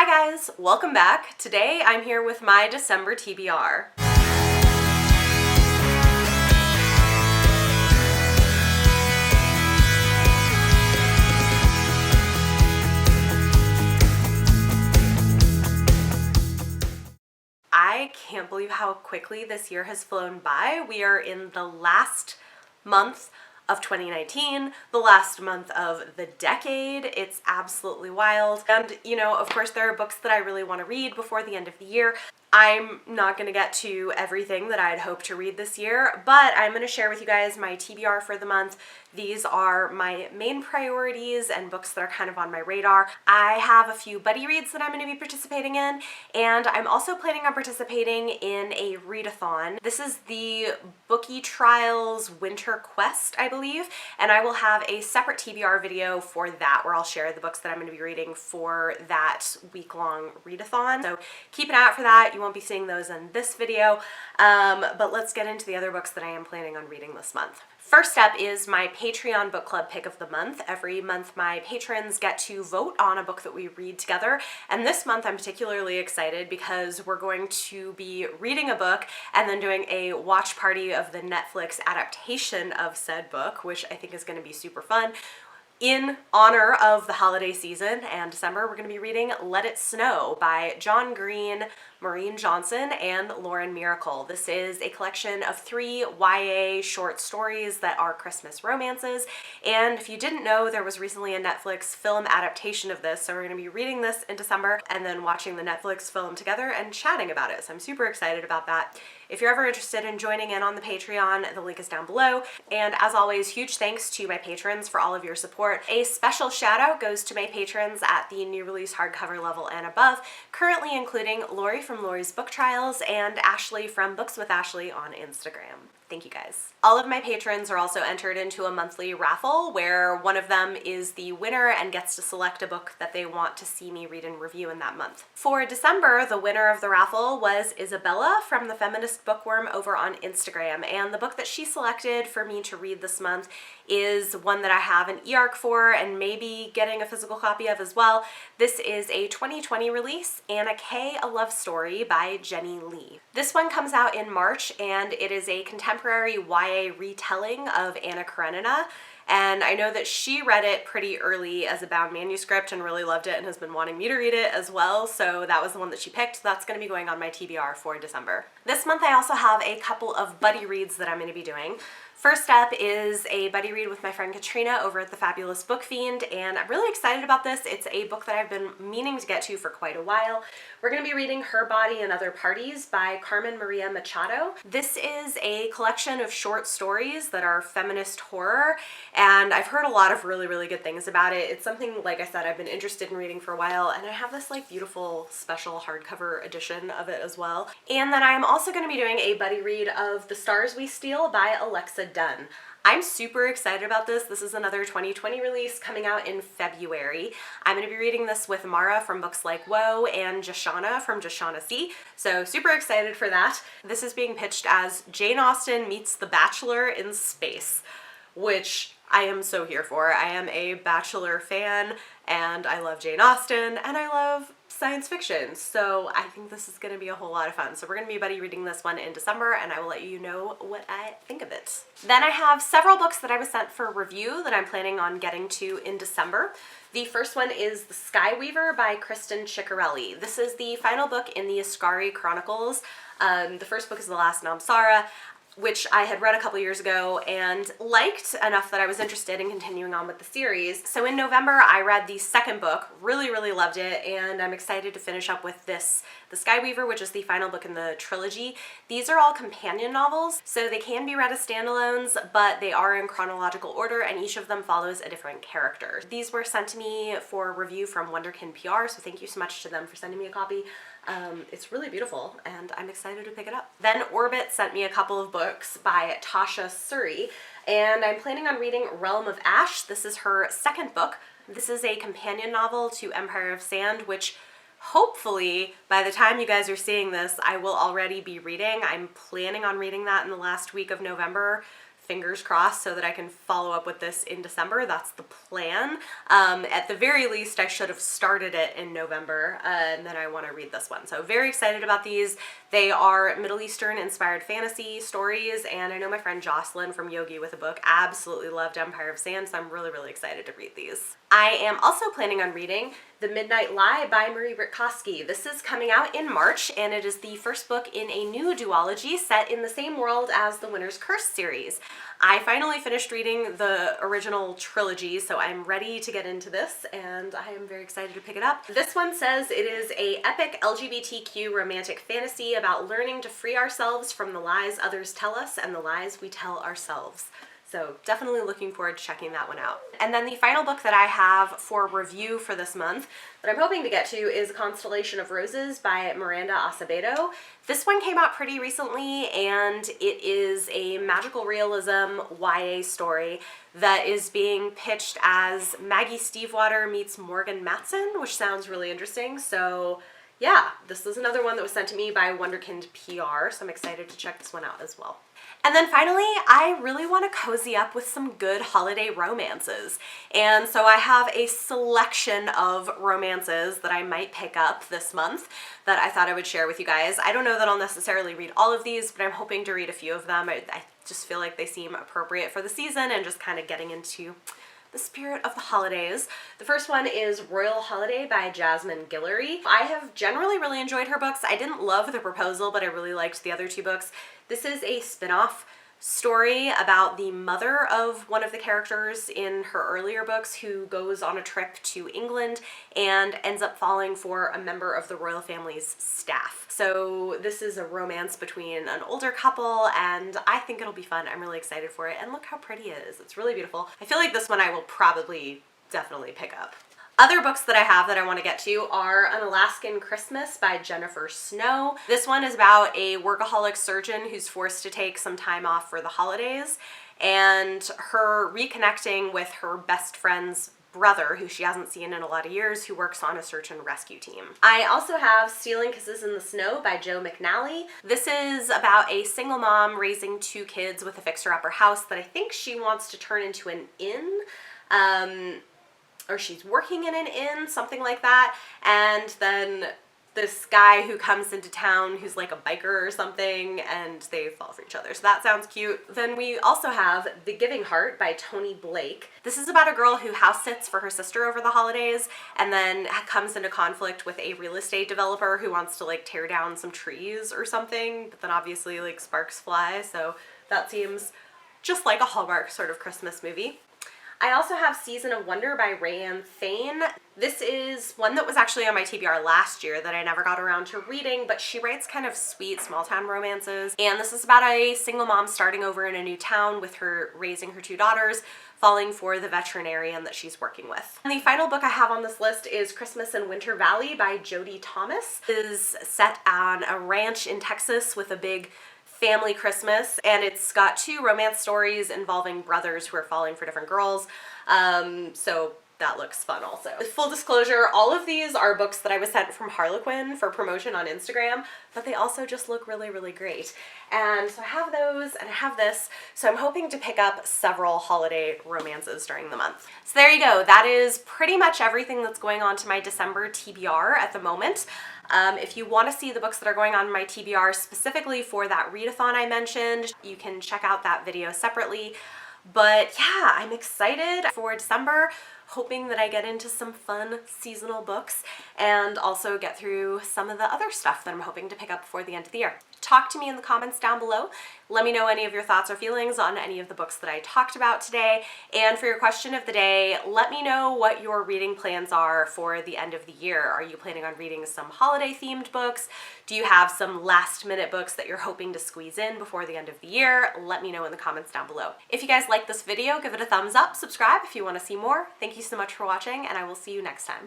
Hi guys, welcome back. Today I'm here with my December TBR. I can't believe how quickly this year has flown by. We are in the last month of 2019, the last month of the decade. It's absolutely wild. And you know, of course, there are books that I really want to read before the end of the year. I'm not going to get to everything that I'd hoped to read this year, but I'm going to share with you guys my TBR for the month. These are my main priorities and books that are kind of on my radar. I have a few buddy reads that I'm going to be participating in, and I'm also planning on participating in a readathon. This is the Bookie Trials Winter Quest, I believe, and I will have a separate TBR video for that where I'll share the books that I'm going to be reading for that week-long readathon. So keep an eye out for that. You won't be seeing those in this video, but let's get into the other books that I am planning on reading this month. First up is my Patreon book club pick of the month. Every month my patrons get to vote on a book that we read together, and this month I'm particularly excited because we're going to be reading a book and then doing a watch party of the Netflix adaptation of said book, which I think is going to be super fun. In honor of the holiday season and December, we're going to be reading Let It Snow by John Green, Maureen Johnson, and Lauren Miracle. This is a collection of 3 YA short stories that are Christmas romances, and if you didn't know, there was recently a Netflix film adaptation of this, so we're going to be reading this in December and then watching the Netflix film together and chatting about it, so I'm super excited about that. If you're ever interested in joining in on the Patreon, the link is down below, and as always, huge thanks to my patrons for all of your support. A special shout out goes to my patrons at the new release hardcover level and above, currently including Lori from Lori's Book Trials and Ashley from Books with Ashley on Instagram. Thank you guys. All of my patrons are also entered into a monthly raffle where one of them is the winner and gets to select a book that they want to see me read and review in that month. For December, the winner of the raffle was Isabella from the Feminist Bookworm over on Instagram, and the book that she selected for me to read this month is one that I have an e-arc for and maybe getting a physical copy of as well. This is a 2020 release, Anna K, A Love Story by Jenny Lee. This one comes out in March, and it is a contemporary YA retelling of Anna Karenina. And I know that she read it pretty early as a bound manuscript and really loved it and has been wanting me to read it as well, so that was the one that she picked. That's going to be going on my TBR for December. This month I also have a couple of buddy reads that I'm going to be doing. First up is a buddy read with my friend Katrina over at the Fabulous Book Fiend, and I'm really excited about this. It's a book that I've been meaning to get to for quite a while. We're going to be reading Her Body and Other Parties by Carmen Maria Machado. This is a collection of short stories that are feminist horror, and I've heard a lot of really good things about it. It's something, like I said, I've been interested in reading for a while, and I have this like beautiful special hardcover edition of it as well. And then I'm also going to be doing a buddy read of The Stars We Steal by Alexa Dunn. I'm super excited about this. This is another 2020 release coming out in February. I'm going to be reading this with Mara from Books Like Whoa and Jashana from Jashana C. So super excited for that. This is being pitched as Jane Austen meets The Bachelor in space, which I am so here for. I am a Bachelor fan, and I love Jane Austen, and I love science fiction, so I think this is going to be a whole lot of fun. So we're going to be buddy reading this one in December, and I will let you know what I think of it. Then I have several books that I was sent for review that I'm planning on getting to in December. The first one is The Skyweaver by Kristen Ciccarelli. This is the final book in the Ascari Chronicles. The first book is The Last Namsara, which I had read a couple years ago and liked enough that I was interested in continuing on with the series. So in November, I read the second book, really loved it, and I'm excited to finish up with this, The Skyweaver, which is the final book in the trilogy. These are all companion novels, so they can be read as standalones, but they are in chronological order, and each of them follows a different character. These were sent to me for review from Wonderkin PR, so thank you so much to them for sending me a copy. It's really beautiful, and I'm excited to pick it up. Then Orbit sent me a couple of books by Tasha Suri, and I'm planning on reading Realm of Ash. This is her second book. This is a companion novel to Empire of Sand, which hopefully by the time you guys are seeing this, I will already be reading. I'm planning on reading that in the last week of November fingers crossed so that I can follow up with this in December. That's the plan. At the very least, I should have started it in November, and then I want to read this one. So very excited about these. They are Middle Eastern inspired fantasy stories, and I know my friend Jocelyn from Yogi with a Book absolutely loved Empire of Sand, so I'm really, really excited to read these. I am also planning on reading The Midnight Lie by Marie Rutkoski. This is coming out in March, and it is the first book in a new duology set in the same world as the Winter's Curse series. I finally finished reading the original trilogy, so I'm ready to get into this, and I am very excited to pick it up. This one says it is a epic LGBTQ romantic fantasy about learning to free ourselves from the lies others tell us and the lies we tell ourselves. So definitely looking forward to checking that one out. And then the final book that I have for review for this month that I'm hoping to get to is Constellation of Roses by Miranda Acevedo. This one came out pretty recently, and it is a magical realism YA story that is being pitched as Maggie Stiefvater meets Morgan Matson, which sounds really interesting. So yeah, this is another one that was sent to me by Wonderkind PR, so I'm excited to check this one out as well. And then finally, I really want to cozy up with some good holiday romances. And so I have a selection of romances that I might pick up this month that I thought I would share with you guys. I don't know that I'll necessarily read all of these, but I'm hoping to read a few of them. I just feel like they seem appropriate for the season and just kind of getting into the spirit of the holidays. The first one is Royal Holiday by Jasmine Guillory. I have generally really enjoyed her books. I didn't love The Proposal, but I really liked the other two books. This is a spin-off story about the mother of one of the characters in her earlier books who goes on a trip to England and ends up falling for a member of the royal family's staff. So this is a romance between an older couple, and I think it'll be fun. I'm really excited for it, and look how pretty it is. It's really beautiful. I feel like this one I will probably definitely pick up. Other books that I have that I want to get to are An Alaskan Christmas by Jennifer Snow. This one is about a workaholic surgeon who's forced to take some time off for the holidays, and her reconnecting with her best friend's brother, who she hasn't seen in a lot of years, who works on a search and rescue team. I also have Stealing Kisses in the Snow by Jo McNally. This is about a single mom raising two kids with a fixer-upper house that I think she wants to turn into an inn. Or she's working in an inn, something like that, and then this guy who comes into town who's like a biker or something, and they fall for each other. So that sounds cute. Then we also have The Giving Heart by Toni Blake. This is about a girl who house sits for her sister over the holidays and then comes into conflict with a real estate developer who wants to like tear down some trees or something, but then obviously like sparks fly, so that seems just like a Hallmark sort of Christmas movie. I also have Season of Wonder by Rayanne Thane. This is one that was actually on my TBR last year that I never got around to reading, but she writes kind of sweet small town romances. And this is about a single mom starting over in a new town with her raising her two daughters, falling for the veterinarian that she's working with. And the final book I have on this list is Christmas in Winter Valley by Jodie Thomas. It is set on a ranch in Texas with a big family Christmas, and it's got two romance stories involving brothers who are falling for different girls, so that looks fun also. Full disclosure, all of these are books that I was sent from Harlequin for promotion on Instagram, but they also just look really, really great. And so I have those, and I have this, so I'm hoping to pick up several holiday romances during the month. So there you go. That is pretty much everything that's going on to my December TBR at the moment. If you want to see the books that are going on in my TBR specifically for that readathon I mentioned, you can check out that video separately. But yeah, I'm excited for December, hoping that I get into some fun seasonal books and also get through some of the other stuff that I'm hoping to pick up before the end of the year. Talk to me in the comments down below. Let me know any of your thoughts or feelings on any of the books that I talked about today. And for your question of the day, let me know what your reading plans are for the end of the year. Are you planning on reading some holiday themed books? Do you have some last minute books that you're hoping to squeeze in before the end of the year? Let me know in the comments down below. If you guys like this video, give it a thumbs up, subscribe if you want to see more. Thank you so much for watching, and I will see you next time.